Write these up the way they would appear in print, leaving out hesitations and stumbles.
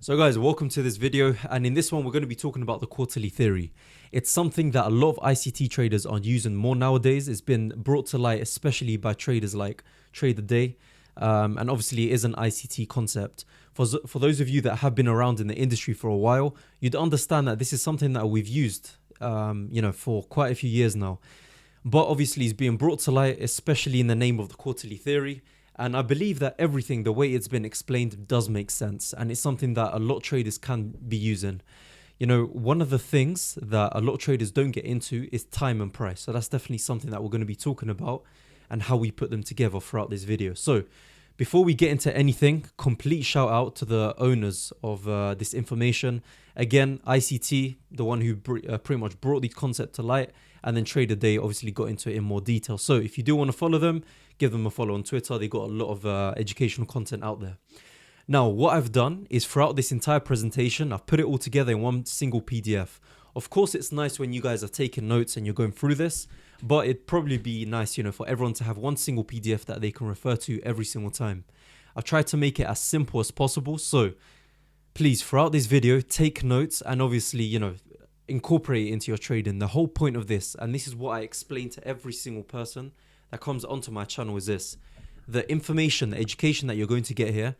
So guys, welcome to this video, and in this one we're going to be talking about the quarterly theory. It's something that a lot of ICT traders are using more nowadays. It's been brought to light especially by traders like Daye, and obviously it is an ICT concept. For those of you that have been around in the industry for a while, you'd understand that this is something that we've used for quite a few years now. But obviously it's being brought to light especially in the name of the quarterly theory. And I believe that everything, the way it's been explained, does make sense. And it's something that a lot of traders can be using. You know, one of the things that a lot of traders don't get into is time and price. So that's definitely something that we're going to be talking about and how we put them together throughout this video. So before we get into anything, complete shout out to the owners of this information. Again, ICT, the one who pretty much brought the concept to light, and then Daye obviously got into it in more detail. So if you do want to follow them, give them a follow on Twitter. They got a lot of educational content out there. Now, what I've done is throughout this entire presentation, I've put it all together in one single PDF. Of course, it's nice when you guys are taking notes and you're going through this, but it'd probably be nice, for everyone to have one single PDF that they can refer to every single time. I've tried to make it as simple as possible. So please, throughout this video, take notes and obviously, incorporate it into your trading. The whole point of this, and this is what I explain to every single person that comes onto my channel, is this: the information, the education that you're going to get here,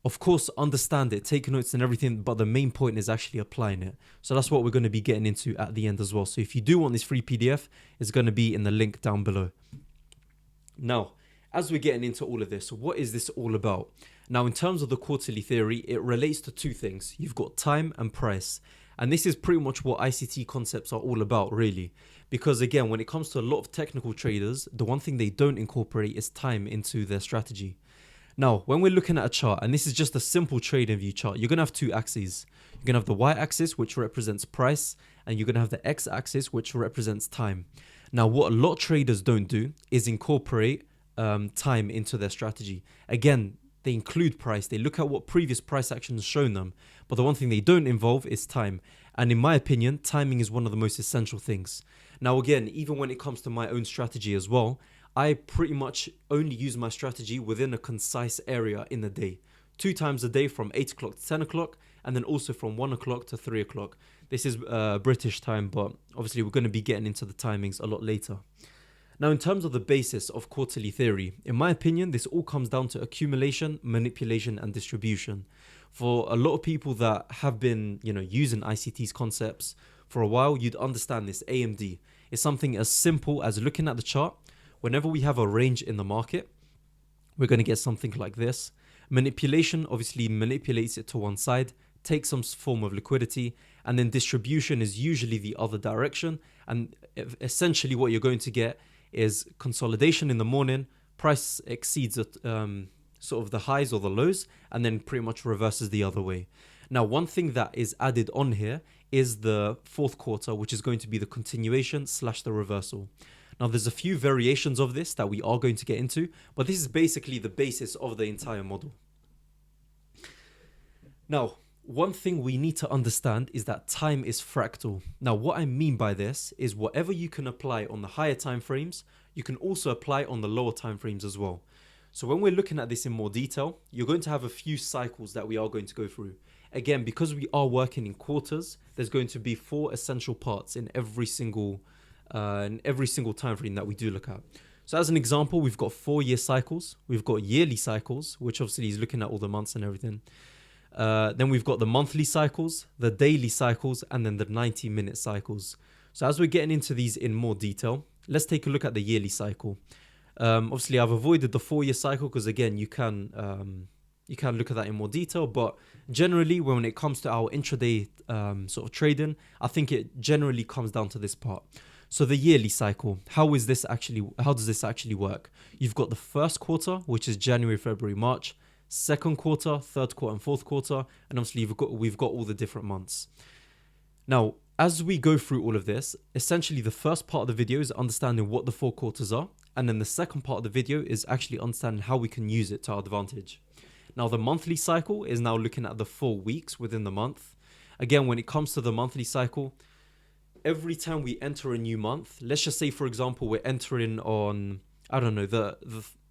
of course, understand it, take notes and everything, but the main point is actually applying it. So that's what we're going to be getting into at the end as well. So if you do want this free PDF, it's going to be in the link down below. Now, as we're getting into all of this, what is this all about? Now, in terms of the quarterly theory, it relates to two things. You've got time and price. And this is pretty much what ICT concepts are all about, really. Because again, when it comes to a lot of technical traders, the one thing they don't incorporate is time into their strategy. Now, when we're looking at a chart, and this is just a simple trading view chart, you're going to have two axes. You're going to have the y-axis, which represents price, and you're going to have the x-axis, which represents time. Now, what a lot of traders don't do is incorporate time into their strategy. Again, they include price. They look at what previous price action has shown them. But the one thing they don't involve is time. And in my opinion, timing is one of the most essential things. Now, again, even when it comes to my own strategy as well, I pretty much only use my strategy within a concise area in the day. 2 times a day from 8 o'clock to 10 o'clock, and then also from 1 o'clock to 3 o'clock. This is British time, but obviously we're going to be getting into the timings a lot later. Now, in terms of the basis of quarterly theory, in my opinion, this all comes down to accumulation, manipulation, and distribution. For a lot of people that have been, using ICT's concepts for a while, you'd understand this. AMD is something as simple as looking at the chart. Whenever we have a range in the market, we're going to get something like this. Manipulation obviously manipulates it to one side, takes some form of liquidity, and then distribution is usually the other direction. And essentially what you're going to get is consolidation in the morning, price exceeds sort of the highs or the lows, and then pretty much reverses the other way. Now, one thing that is added on here is the fourth quarter, which is going to be the continuation / the reversal. Now, there's a few variations of this that we are going to get into, but this is basically the basis of the entire model. Now, one thing we need to understand is that time is fractal. Now, what I mean by this is whatever you can apply on the higher time frames, you can also apply on the lower time frames as well. So when we're looking at this in more detail, you're going to have a few cycles that we are going to go through. Again, because we are working in quarters, there's going to be 4 essential parts in every single time frame that we do look at. So as an example, we've got 4-year cycles, we've got yearly cycles, which obviously is looking at all the months and everything. Then we've got the monthly cycles, the daily cycles, and then the 90-minute cycles. So as we're getting into these in more detail, let's take a look at the yearly cycle. Obviously, I've avoided the 4-year cycle because, again, you can look at that in more detail. But generally, when it comes to our intraday sort of trading, I think it generally comes down to this part. So the yearly cycle, how does this actually work? You've got the first quarter, which is January, February, March. Second quarter, third quarter, and fourth quarter, and obviously we've got all the different months. Now, as we go through all of this, essentially the first part of the video is understanding what the 4 quarters are, and then the second part of the video is actually understanding how we can use it to our advantage. Now, the monthly cycle is now looking at the 4 weeks within the month. Again, when it comes to the monthly cycle, every time we enter a new month, let's just say, for example, we're entering on, I don't know,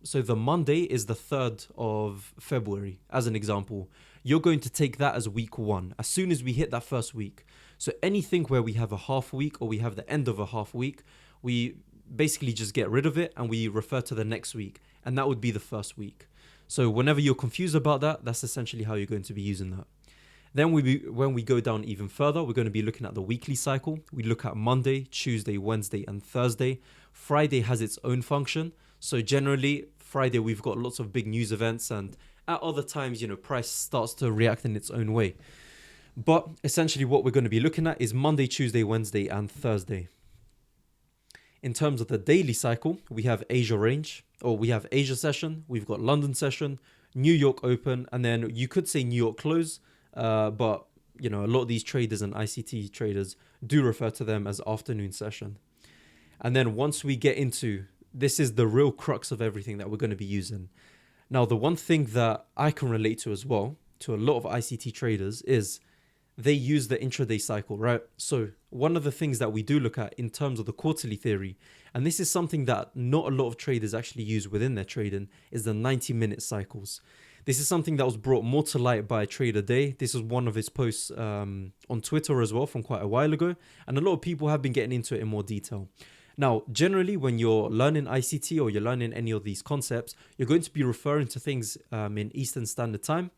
so the Monday is the 3rd of February, as an example. you're going to take that as week 1 as soon as we hit that first week. So anything where we have a half week or we have the end of a half week, we basically just get rid of it and we refer to the next week, and that would be the first week. So whenever you're confused about that, that's essentially how you're going to be using that. Then when we go down even further, we're going to be looking at the weekly cycle. We look at Monday, Tuesday, Wednesday, and Thursday. Friday has its own function. So generally, Friday, we've got lots of big news events, and at other times, price starts to react in its own way. But essentially what we're going to be looking at is Monday, Tuesday, Wednesday, and Thursday. In terms of the daily cycle, we have Asia range, or we have Asia session, we've got London session, New York open, and then you could say New York close, but a lot of these traders and ICT traders do refer to them as afternoon session. And then once we get into, this is the real crux of everything that we're going to be using. Now, the one thing that I can relate to as well, to a lot of ICT traders, is they use the intraday cycle, right? So one of the things that we do look at in terms of the quarterly theory, and this is something that not a lot of traders actually use within their trading, is the 90-minute cycles. This is something that was brought more to light by Trader Daye. This is one of his posts on Twitter as well from quite a while ago, and a lot of people have been getting into it in more detail. Now, generally, when you're learning ICT or you're learning any of these concepts, you're going to be referring to things in Eastern Standard Time.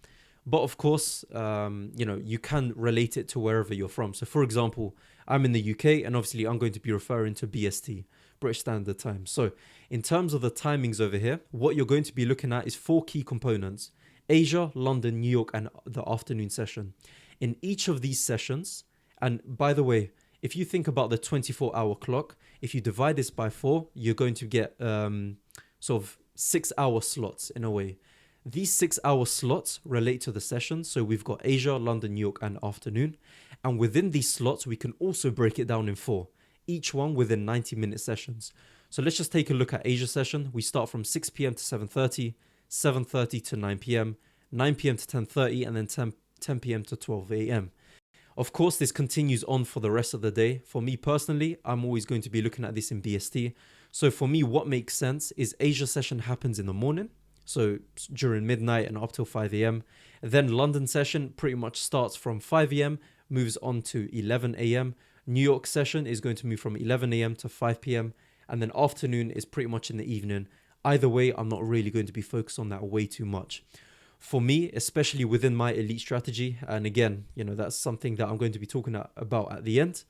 But of course, you can relate it to wherever you're from. So for example, I'm in the UK and obviously I'm going to be referring to BST, British Standard Time. So in terms of the timings over here, what you're going to be looking at is 4 key components: Asia, London, New York, and the afternoon session. In each of these sessions, and by the way, if you think about the 24-hour clock, if you divide this by 4, you're going to get sort of 6-hour slots in a way. These 6-hour slots relate to the sessions. So we've got Asia, London, New York, and afternoon. And within these slots, we can also break it down in 4, each one within 90-minute sessions. So let's just take a look at Asia session. We start from 6 p.m. to 7:30, 7:30 to 9 p.m., 9 p.m. to 10:30, and then 10 p.m. to 12 a.m. Of course, this continues on for the rest of the day. For me personally, I'm always going to be looking at this in BST. So for me, what makes sense is Asia session happens in the morning. So during midnight and up till 5 a.m. Then London session pretty much starts from 5 a.m., moves on to 11 a.m. New York session is going to move from 11 a.m. to 5 p.m. And then afternoon is pretty much in the evening. Either way, I'm not really going to be focused on that way too much. For me, especially within my elite strategy, and again, that's something that I'm going to be talking about at the end,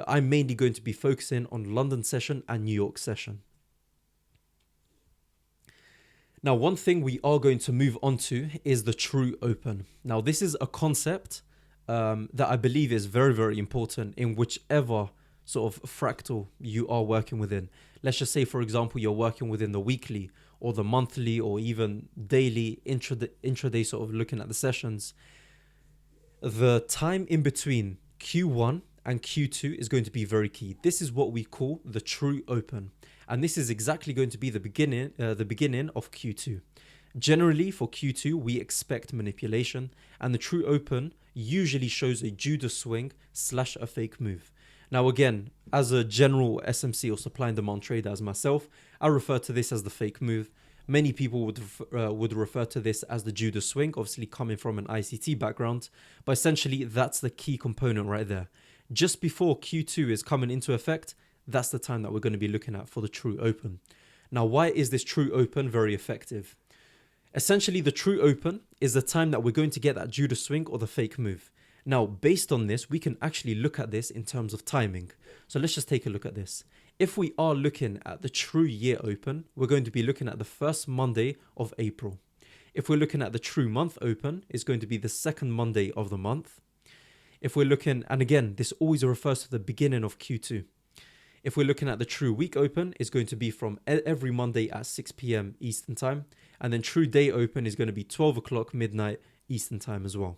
I'm mainly going to be focusing on London session and New York session. Now, one thing we are going to move on to is the true open. Now, this is a concept that I believe is very, very important in whichever sort of fractal you are working within. Let's just say, for example, you're working within the weekly or the monthly or even daily intraday sort of looking at the sessions. The time in between Q1 and Q2 is going to be very key. This is what we call the true open. And this is exactly going to be the beginning of Q2. Generally, for Q2, we expect manipulation, and the true open usually shows a Judas swing / a fake move. Now, again, as a general SMC or supply and demand trader as myself, I refer to this as the fake move. Many people would refer to this as the Judas swing, obviously coming from an ICT background, but essentially that's the key component right there. Just before Q2 is coming into effect, that's the time that we're going to be looking at for the true open. Now, why is this true open very effective? Essentially, the true open is the time that we're going to get that Judas swing or the fake move. Now, based on this, we can actually look at this in terms of timing. So let's just take a look at this. If we are looking at the true year open, we're going to be looking at the first Monday of April. If we're looking at the true month open, it's going to be the second Monday of the month. If we're looking, and again, this always refers to the beginning of Q2. If we're looking at the true week open, it's going to be from every Monday at 6 p.m. Eastern time. And then true day open is going to be 12 o'clock midnight Eastern time as well.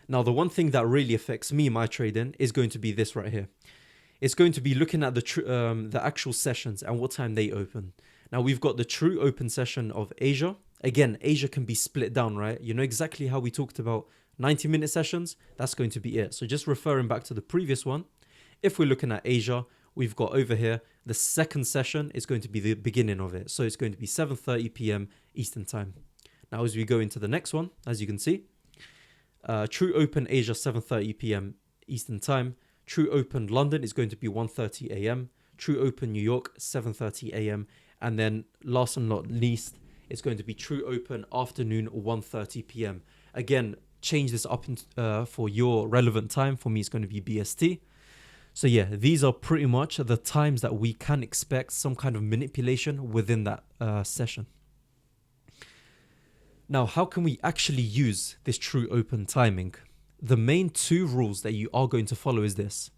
Now, the one thing that really affects me, my trading, is going to be this right here. It's going to be looking at the actual sessions and what time they open. Now, we've got the true open session of Asia. Again, Asia can be split down, right? You know exactly how we talked about 90-minute sessions? That's going to be it. So just referring back to the previous one, if we're looking at Asia, we've got over here, the second session is going to be the beginning of it. So it's going to be 7:30 p.m. Eastern time. Now, as we go into the next one, as you can see, True Open Asia 7:30 p.m. Eastern Time. True Open London is going to be 1:30 a.m. True Open New York 7:30 a.m. And then last and not least, it's going to be True Open afternoon 1:30 p.m. Again, change this up for your relevant time. For me, it's going to be BST. So yeah, these are pretty much the times that we can expect some kind of manipulation within that session. Now, how can we actually use this True Open timing? The main two rules that you are going to follow is this.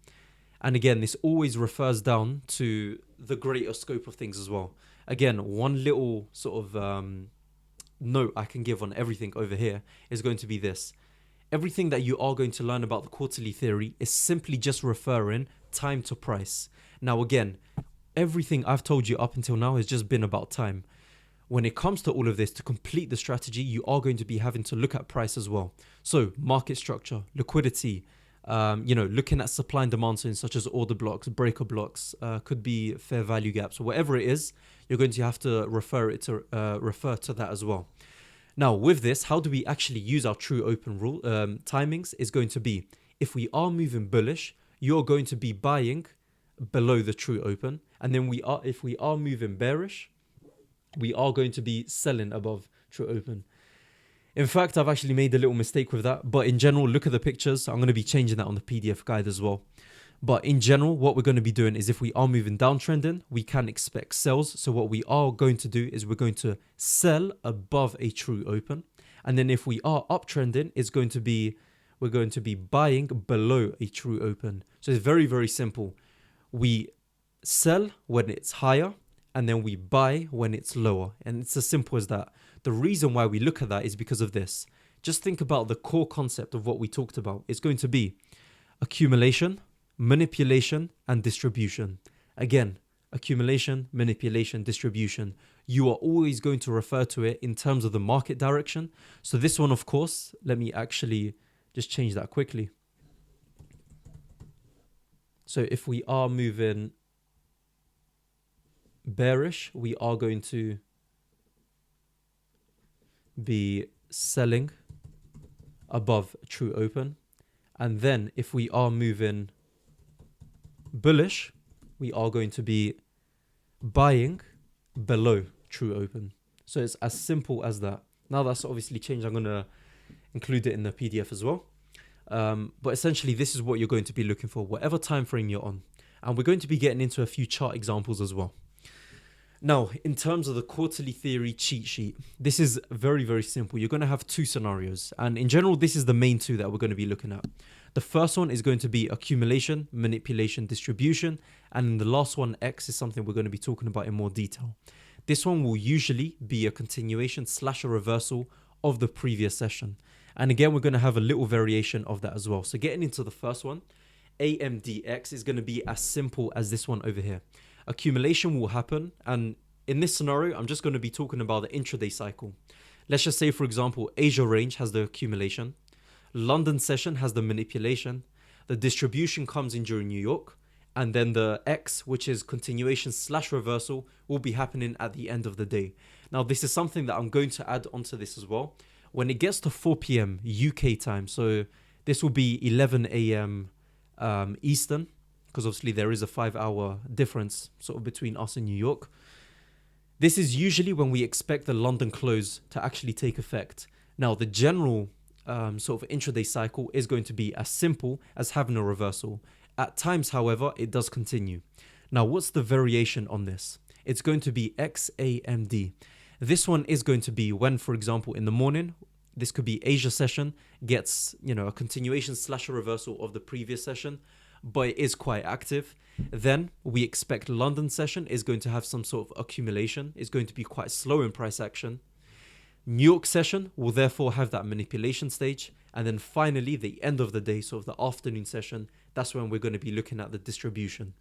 And again, this always refers down to the greater scope of things as well. Again, one little sort of note I can give on everything over here is going to be this. Everything that you are going to learn about the quarterly theory is simply just referring time to price. Now, again, everything I've told you up until now has just been about time. When it comes to all of this, to complete the strategy, you are going to be having to look at price as well. So market structure, liquidity, looking at supply and demand zones such as order blocks, breaker blocks, could be fair value gaps, or whatever it is, you're going to have to refer to that as well. Now, with this, how do we actually use our True Open rule? Timings is going to be, if we are moving bullish, you're going to be buying below the True Open. And then if we are moving bearish, we are going to be selling above True Open. In fact, I've actually made a little mistake with that. But in general, look at the pictures. I'm going to be changing that on the PDF guide as well. But in general, what we're going to be doing is if we are moving downtrending, we can expect sells. So what we are going to do is we're going to sell above a True Open. And then if we are uptrending, we're going to be buying below a True Open. So it's very, very simple. We sell when it's higher, and then we buy when it's lower. And it's as simple as that. The reason why we look at that is because of this. Just think about the core concept of what we talked about. It's going to be accumulation, manipulation, and distribution. Again, accumulation, manipulation, distribution. You are always going to refer to it in terms of the market direction. So this one, of course, let me actually just change that quickly. So if we are moving bearish, we are going to be selling above True Open. And then if we are moving bullish, we are going to be buying below True Open. So it's as simple as that. Now that's obviously changed. I'm going to include it in the PDF as well. But essentially, this is what you're going to be looking for, whatever time frame you're on. And we're going to be getting into a few chart examples as well. Now, in terms of the quarterly theory cheat sheet, this is very, very simple. You're going to have two scenarios. And in general, this is the main two that we're going to be looking at. The first one is going to be accumulation, manipulation, distribution. And the last one, X, is something we're going to be talking about in more detail. This one will usually be a continuation / a reversal of the previous session. And again, we're going to have a little variation of that as well. So getting into the first one, AMDX is going to be as simple as this one over here. Accumulation will happen, and in this scenario, I'm just going to be talking about the intraday cycle. Let's just say, for example, Asia range has the accumulation, London session has the manipulation, the distribution comes in during New York, and then the X, which is continuation / reversal, will be happening at the end of the day. Now, this is something that I'm going to add onto this as well. When it gets to 4 p.m. UK time, so this will be 11 a.m. Eastern, because obviously there is a 5-hour difference sort of between us and New York. This is usually when we expect the London close to actually take effect. Now, the general sort of intraday cycle is going to be as simple as having a reversal. At times, however, it does continue. Now, what's the variation on this? It's going to be XAMD. This one is going to be when, for example, in the morning, this could be Asia session, gets, a continuation / a reversal of the previous session, but it is quite active. Then we expect London session is going to have some sort of accumulation. It's going to be quite slow in price action. New York session will therefore have that manipulation stage. And then finally, the end of the day, sort of the afternoon session, that's when we're going to be looking at the distribution.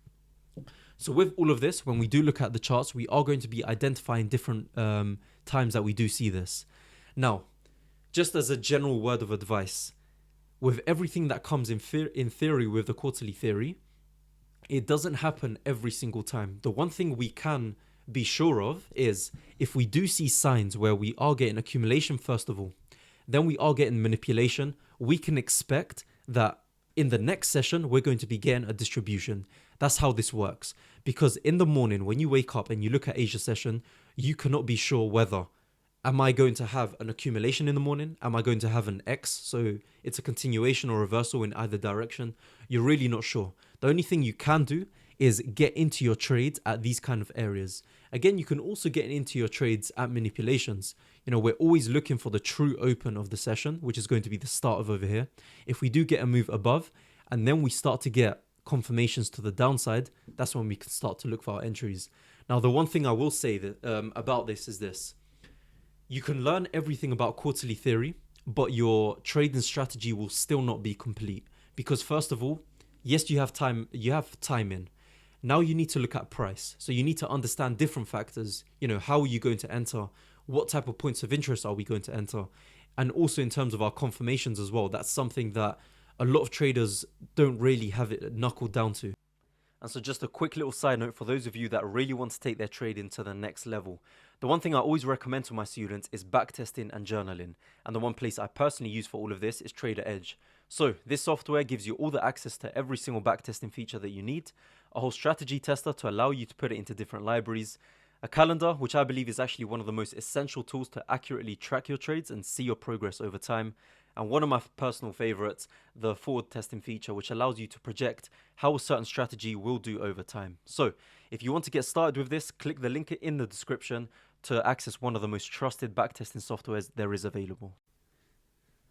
So with all of this, when we do look at the charts, we are going to be identifying different times that we do see this. Now, just as a general word of advice, with everything that comes in theory with the quarterly theory, it doesn't happen every single time. The one thing we can be sure of is if we do see signs where we are getting accumulation first of all, then we are getting manipulation, we can expect that in the next session, we're going to be getting a distribution. That's how this works. Because in the morning, when you wake up and you look at Asia session, you cannot be sure whether, am I going to have an accumulation in the morning? Am I going to have an X? So it's a continuation or reversal in either direction. You're really not sure. The only thing you can do is get into your trades at these kind of areas. Again, you can also get into your trades at manipulations. We're always looking for the true open of the session, which is going to be the start of over here. If we do get a move above, and then we start to get confirmations to the downside, that's when we can start to look for our entries. Now, the one thing I will say that about this is this. You can learn everything about quarterly theory, but your trading strategy will still not be complete. Because first of all, yes, you have timing. Now you need to look at price. So you need to understand different factors. How are you going to enter? What type of points of interest are we going to enter? And also in terms of our confirmations as well, that's something that a lot of traders don't really have it knuckled down to. And so just a quick little side note for those of you that really want to take their trading to the next level. The one thing I always recommend to my students is backtesting and journaling. And the one place I personally use for all of this is Trader Edge. So this software gives you all the access to every single backtesting feature that you need, a whole strategy tester to allow you to put it into different libraries, a calendar, which I believe is actually one of the most essential tools to accurately track your trades and see your progress over time, and one of my personal favorites, the forward testing feature, which allows you to project how a certain strategy will do over time. So if you want to get started with this, click the link in the description to access one of the most trusted backtesting softwares there is available.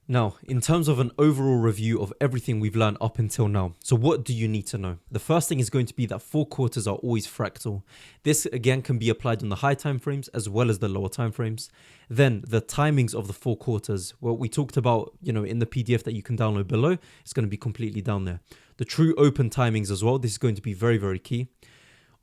Now, in terms of an overall review of everything we've learned up until now, so what do you need to know? The first thing is going to be that 4 quarters are always fractal. This again can be applied on the high time frames as well as the lower time frames. Then the timings of the 4 quarters, what we talked about, in the PDF that you can download below, it's going to be completely down there. The true open timings as well, this is going to be very, very key.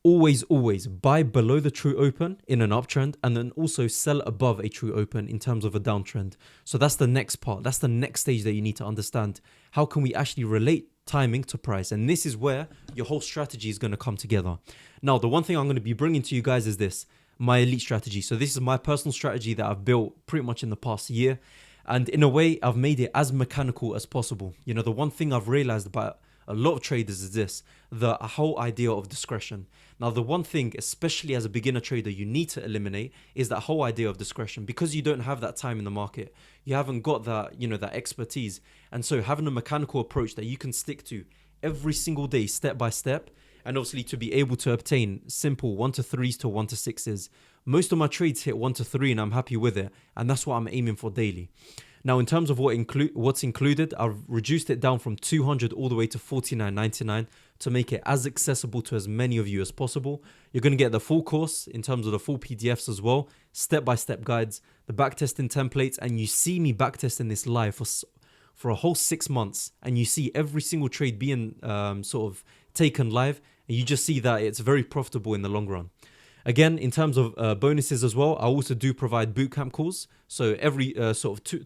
Always buy below the true open in an uptrend, and then also sell above a true open in terms of a downtrend. So that's the next part. That's the next stage that you need to understand. How can we actually relate timing to price? And this is where your whole strategy is going to come together. Now, the one thing I'm going to be bringing to you guys is this, my elite strategy. So this is my personal strategy that I've built pretty much in the past year. And in a way, I've made it as mechanical as possible. The one thing I've realized about a lot of traders is this, the whole idea of discretion. Now, the one thing, especially as a beginner trader, you need to eliminate is that whole idea of discretion, because you don't have that time in the market. You haven't got that, that expertise. And so having a mechanical approach that you can stick to every single day, step by step, and obviously to be able to obtain simple 1 to 3s to 1 to 6s. Most of my trades hit 1 to 3 and I'm happy with it. And that's what I'm aiming for daily. Now, in terms of what's included, I've reduced it down from 200 all the way to $49.99 to make it as accessible to as many of you as possible. You're going to get the full course in terms of the full PDFs as well, step-by-step guides, the backtesting templates, and you see me backtesting this live for a whole 6 months, and you see every single trade being sort of taken live, and you just see that it's very profitable in the long run. Again, in terms of bonuses as well, I also do provide bootcamp calls. So every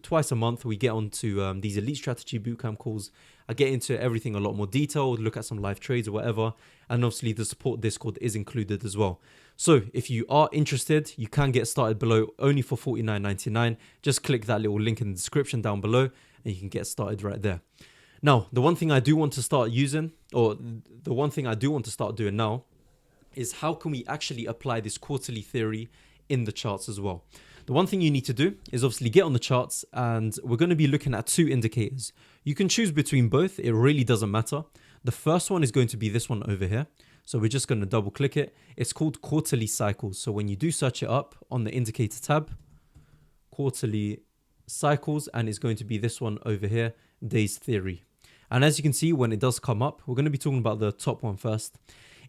twice a month, we get onto these elite strategy bootcamp calls. I get into everything a lot more detailed, look at some live trades or whatever. And obviously the support Discord is included as well. So if you are interested, you can get started below only for $49.99. Just click that little link in the description down below and you can get started right there. Now, the one thing I do want to start using, or the one thing I do want to start doing now, is how can we actually apply this quarterly theory in the charts as well. The one thing you need to do is obviously get on the charts, and we're going to be looking at 2 indicators. You can choose between both. It really doesn't matter. The first one is going to be this one over here. So we're just going to double click it. It's called quarterly cycles. So when you do search it up on the indicator tab, quarterly cycles, and it's going to be this one over here, Daye's theory. And as you can see, when it does come up, we're going to be talking about the top one first.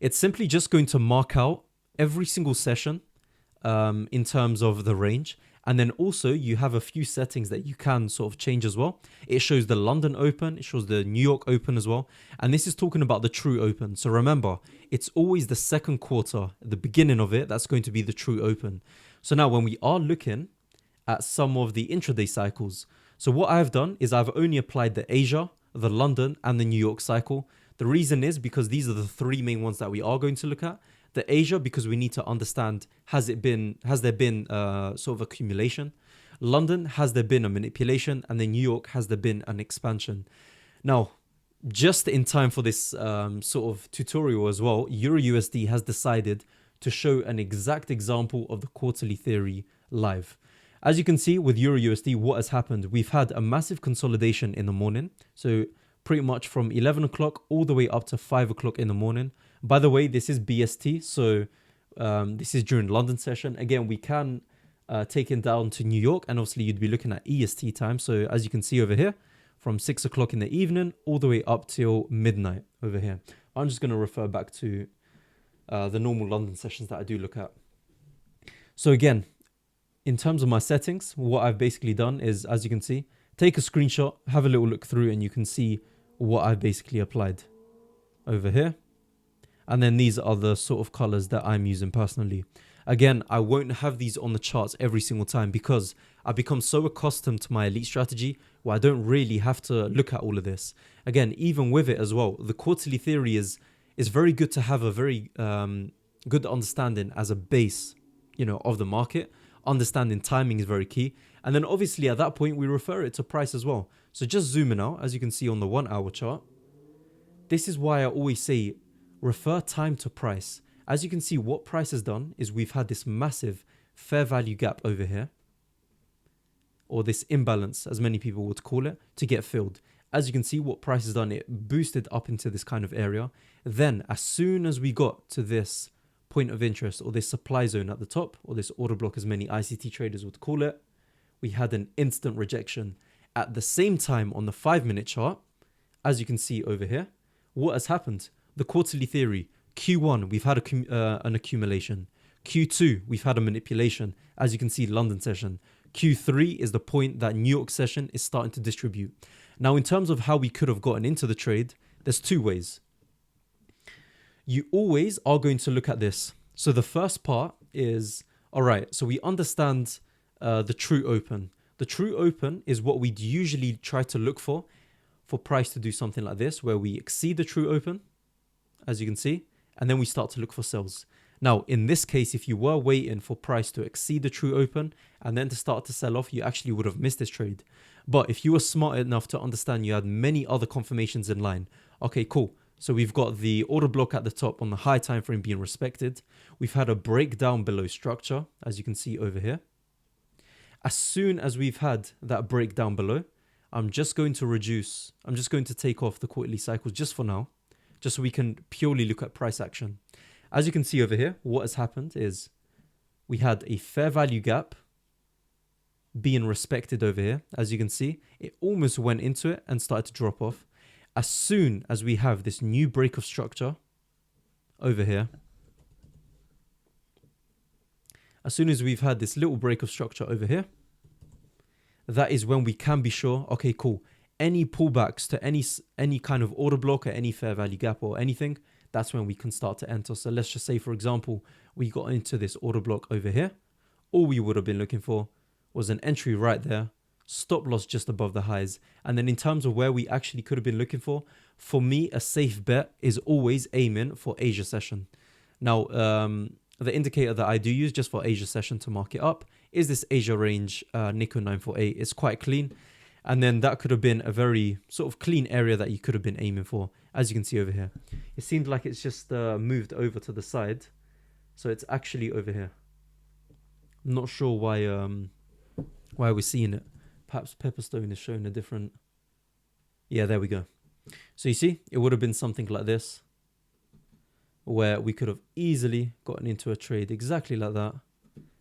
It's simply just going to mark out every single session in terms of the range. And then also you have a few settings that you can sort of change as well. It shows the London Open, it shows the New York Open as well. And this is talking about the true open. So remember, it's always the second quarter, the beginning of it, that's going to be the true open. So now when we are looking at some of the intraday cycles, so what I've done is I've only applied the Asia, the London and the New York cycle. The reason is because these are the 3 main ones that we are going to look at. The Asia, because we need to understand, has there been sort of accumulation? London, has there been a manipulation? And then New York, has there been an expansion? Now, just in time for this sort of tutorial as well, EURUSD has decided to show an exact example of the quarterly theory live. As you can see with EURUSD, what has happened? We've had a massive consolidation in the morning. So pretty much from 11 o'clock all the way up to 5 o'clock in the morning. By the way, this is BST. So this is during London session. Again, we can take it down to New York, and obviously you'd be looking at EST time. So as you can see over here, from 6 o'clock in the evening all the way up till midnight over here. I'm just going to refer back to the normal London sessions that I do look at. So again, in terms of my settings, what I've basically done is, as you can see, take a screenshot, have a little look through, and you can see what I've basically applied over here. And then these are the sort of colors that I'm using personally. Again, I won't have these on the charts every single time because I've become so accustomed to my elite strategy where I don't really have to look at all of this. Again, even with it as well, the quarterly theory is very good to have a very good understanding as a base, of the market. Understanding timing is very key. And then obviously at that point, we refer it to price as well. So just zooming out, as you can see on the 1 hour chart, this is why I always say, refer time to price. As you can see, what price has done is we've had this massive fair value gap over here, or this imbalance, as many people would call it, to get filled. As you can see, what price has done, it boosted up into this kind of area. Then as soon as we got to this point of interest, or this supply zone at the top, or this order block, as many ICT traders would call it, we had an instant rejection. At the same time, on the 5-minute chart, as you can see over here, what has happened? The quarterly theory, Q1, we've had an accumulation. Q2, we've had a manipulation. As you can see, London session. Q3 is the point that New York session is starting to distribute. Now, in terms of how we could have gotten into the trade, there's two ways. You always are going to look at this. So the first part is, all right, so we understand the true open. The true open is what we'd usually try to look for price to do something like this, where we exceed the true open, as you can see, and then we start to look for sells. Now, in this case, if you were waiting for price to exceed the true open and then to start to sell off, you actually would have missed this trade. But if you were smart enough to understand you had many other confirmations in line, okay, cool. So we've got the order block at the top on the high time frame being respected. We've had a breakdown below structure, as you can see over here. As soon as we've had that breakdown below, I'm just going to take off the quarterly cycles just for now, just so we can purely look at price action. As you can see over here, what has happened is we had a fair value gap being respected over here. As you can see, it almost went into it and started to drop off. As soon as we have this new break of structure over here, as soon as we've had this little break of structure over here, that is when we can be sure, okay, cool. Any pullbacks to any kind of order block or any fair value gap or anything, that's when we can start to enter. So let's just say, for example, we got into this order block over here. All we would have been looking for was an entry right there, stop loss just above the highs. And then in terms of where we actually could have been looking for me, a safe bet is always aiming for Asia session. Now, the indicator that I do use just for Asia session to mark it up is this Asia range Nikko 948. It's quite clean. And then that could have been a very sort of clean area that you could have been aiming for, as you can see over here. It seemed like it's just moved over to the side. So it's actually over here. I'm not sure why we're seeing it. Perhaps Pepperstone is showing a different... Yeah, there we go. So you see, it would have been something like this, where we could have easily gotten into a trade exactly like that.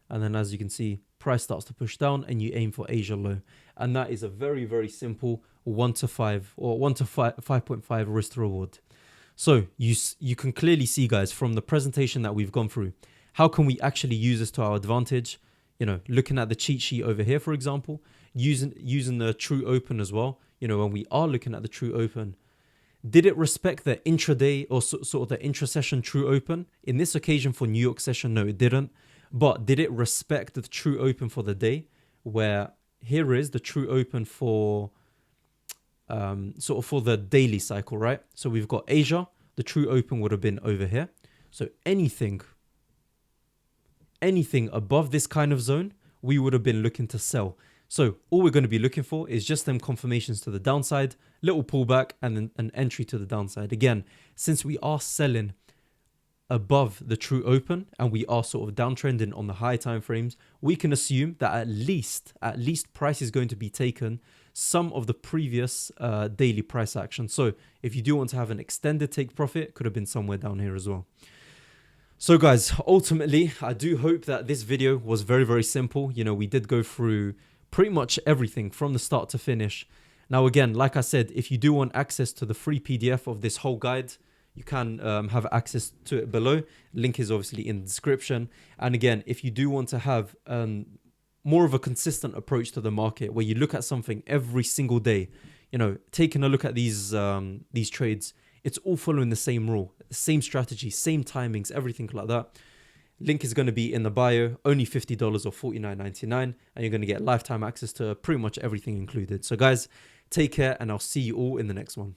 And then as you can see, price starts to push down and you aim for Asia low. And that is a very, very simple 1 to 5 or 1 to 5.5 risk to reward. So you can clearly see, guys, from the presentation that we've gone through, how can we actually use this to our advantage? Looking at the cheat sheet over here, for example, using the true open as well. When we are looking at the true open, did it respect the intraday or sort of the intra-session true open? In this occasion for New York session, no, it didn't. But did it respect the true open for the day? Where here is the true open for sort of for the daily cycle, right? So we've got Asia. The true open would have been over here. So anything above this kind of zone, we would have been looking to sell. So all we're going to be looking for is just them confirmations to the downside, little pullback, and then an entry to the downside. Again, since we are selling above the true open and we are sort of downtrending on the high time frames, we can assume that at least price is going to be taken some of the previous daily price action. So if you do want to have an extended take profit, it could have been somewhere down here as well. So guys, ultimately, I do hope that this video was very, very simple. You know, we did go through pretty much everything from the start to finish. Now, again, like I said, if you do want access to the free PDF of this whole guide, you can have access to it below. Link is obviously in the description. And again, if you do want to have more of a consistent approach to the market, where you look at something every single day, you know, taking a look at these trades, it's all following the same rule, same strategy, same timings, everything like that. Link is going to be in the bio, only $50 or $49.99, and you're going to get lifetime access to pretty much everything included. So guys, take care, and I'll see you all in the next one.